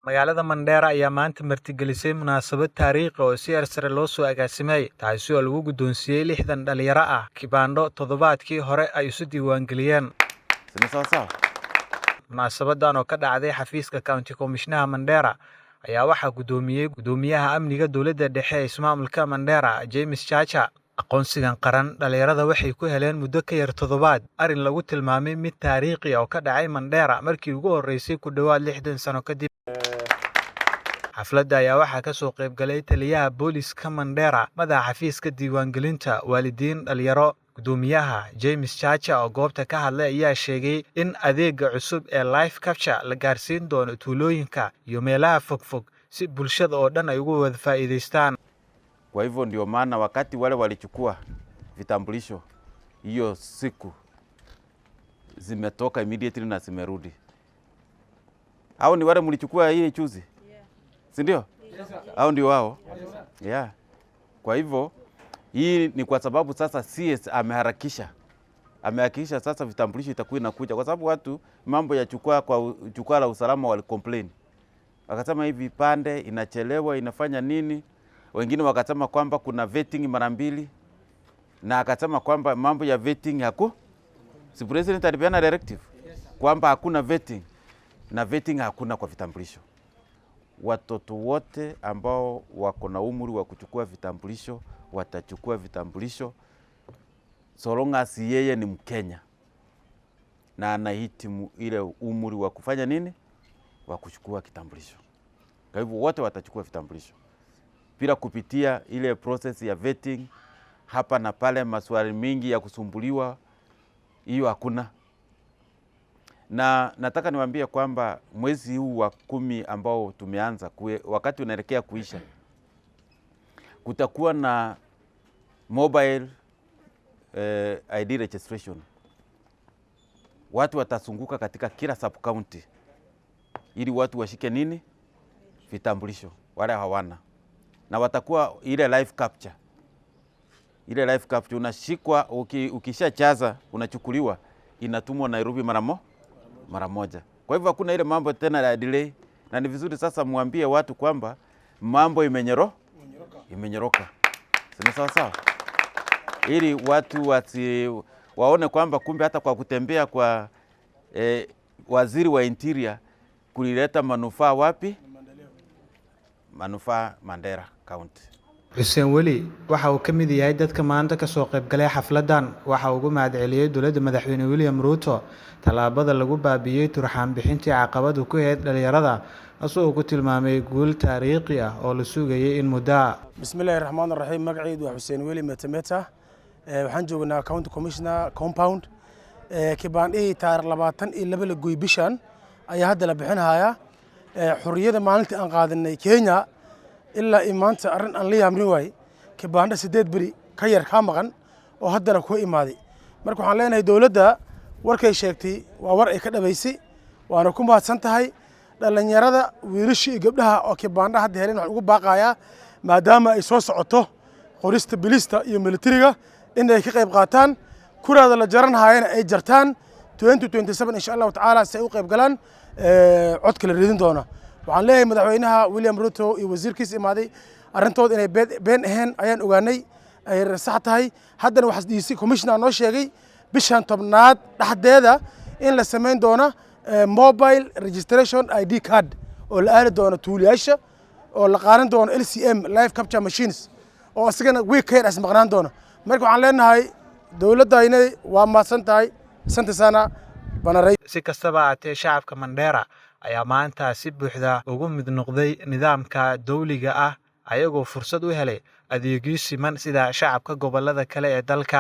magaalada Mandera ayaa maanta martigelisay munaasabad taariikhi oo si sare loo soo agaasimay taasi oo lagu guddoonsiiyay 60 dhalinyaro ah kibaandho toddobaadkii hore ay isu diiwaangeliyeen. Munaasabadan oo ka dhacday xafiiska County Commissioner Mandera ayaa waxaa gudoomiyaha amniga dowladda dhexe ee ismaamulka Mandera James Chacha. Aqoonsigan qaran dhalinyarada waxay ku heleen muddo ka yar toddobaad arin lagu tilmaamay mid taariikhi ah oo ka dhacay Mandera markii ugu horeysay ku dhawaad 60 sano kadib. xafladda ayaa waxaa ka soo qayb galay taliyaha booliska Mandera, madaxa xafiiska diiwaangelinta, waalidiin, dhalinyaro. Gudoomiyaha James Chacha oo goobta ka hadlay ayaa sheegay in adeegga cusub ee live capture la gaarsiin doono tuulooyinka iyo meelaha fogfog si bulshada oo dhan ay uga wada faa'iideystaan. Kwa hivyo ndio maana wakati wale walichukua vitambulisho hiyo siku zimetoka immediately na zimerudi. Hao ni wale mlichukua hii chuzi? Si ndio? Hao ndio wao? Yeah. Kwa hivyo hii ni kwa sababu sasa CS amehakikisha sasa vitambulisho itakuwa inakuja, kwa sababu watu mambo ya jukwaa la usalama wali complain. Wakasema hivi pande inachelewa, inafanya nini? Wengine wakasema kwamba kuna vetting mara mbili, na akasema kwamba mambo ya vetting si president alipeana directive kwamba hakuna vetting, na vetting hakuna kwa vitambulisho. Watoto wote ambao wako na umri wa kuchukua vitambulisho watachukua vitambulisho so long as yeye ni Mkenya na anahitimu ile umri wa kufanya nini, wa kuchukua kitambulisho. Kwa hivyo wote watachukua vitambulisho bila kupitia ile process ya vetting hapa na pale, maswali mingi ya kusumbuliwa, hiyo hakuna. Na nataka niwaambie kwamba mwezi huu wa 10 ambao tumeanza wakati unaelekea kuisha, kutakuwa na mobile ID registration. Watu watazunguka katika kila sub county ili watu washike nini, vitambulisho wale hawana, na watakuwa ile live capture. Ile live capture unashikwa, ukishachaza unachukuliwa, inatumwa Nairobi mara moja. Kwa hivyo hakuna ile mambo tena ya delay, na ni vizuri sasa muambie watu kwamba mambo imenyoroka. Sina sawa. Ili watu waone kwamba kumbe hata kwa kutembea kwa waziri wa interior kulileta manufaa wapi? Manufaa Mandera County. Hussein Weli waxa uu ka mid yahay dadka maanta ka soo qayb galay xafladan. Waxa uu ugu mahadceliyay dowladda madaxweyne William Ruto talaabada lagu baabiyay turxaan bixintii caqabadu ku heed dhalinyarada, asoo ku tilmaamay guul taariikhi ah oo la sugayay in muddo. Bismillahir Rahmanir Rahim. Magacaydu waa Hussein Weli Metemeta. Waxaan joognaa County Commissioner Compound. Kibaandhii taariikh 22 la gooy bishan ayaa hadda la bixinaya. Xurriyada maalintii aan qaadanay Kenya ilaa imaanta arin aan la yaamrin waay kibaandho 8 bari ka yar ka maqan oo haddana ku imaaday. Marka waxaan leenahay dawladda warkay sheegtay waa war ay ka dhabaysay, waana ku mahadsan tahay. dhalinyarada wiilasha iyo gabdhaha oo kibaandho hadda heleen waxaan ugu baaqayaa maadaama ay soo socoto qorista bilista iyo militariga in ay ka qayb qaataan, kuraada la jaran hayana ay jartaan 2027 insha Allah taala si ay u qayb galaan codka la ridin doona. waxaan leeyahay madaxweynaha William Ruto iyo wasiirkiisa imaaday arrintood inay been ahayn ayaan ogaanay, ay sax tahay. haddana waxa DC commissioner noo sheegay bishan tobnaad dhaxdeeda in la sameyn doona mobile registration ID card oo la aari doono tuuliyaasha oo la qaadan doono LCM live capture machines oo asagana weekend as maqnaan doono. marka waxaan leenahay dawladda inay waa maasan tahay santa sana banaray. Si kastaba ahaatee shacabka Mandera ayaa maanta si buuxda ugu mid noqday nidaamka dawliga ah ayagoo fursad u helay adeegyo siman sida shacabka gobolada kale ee dalka.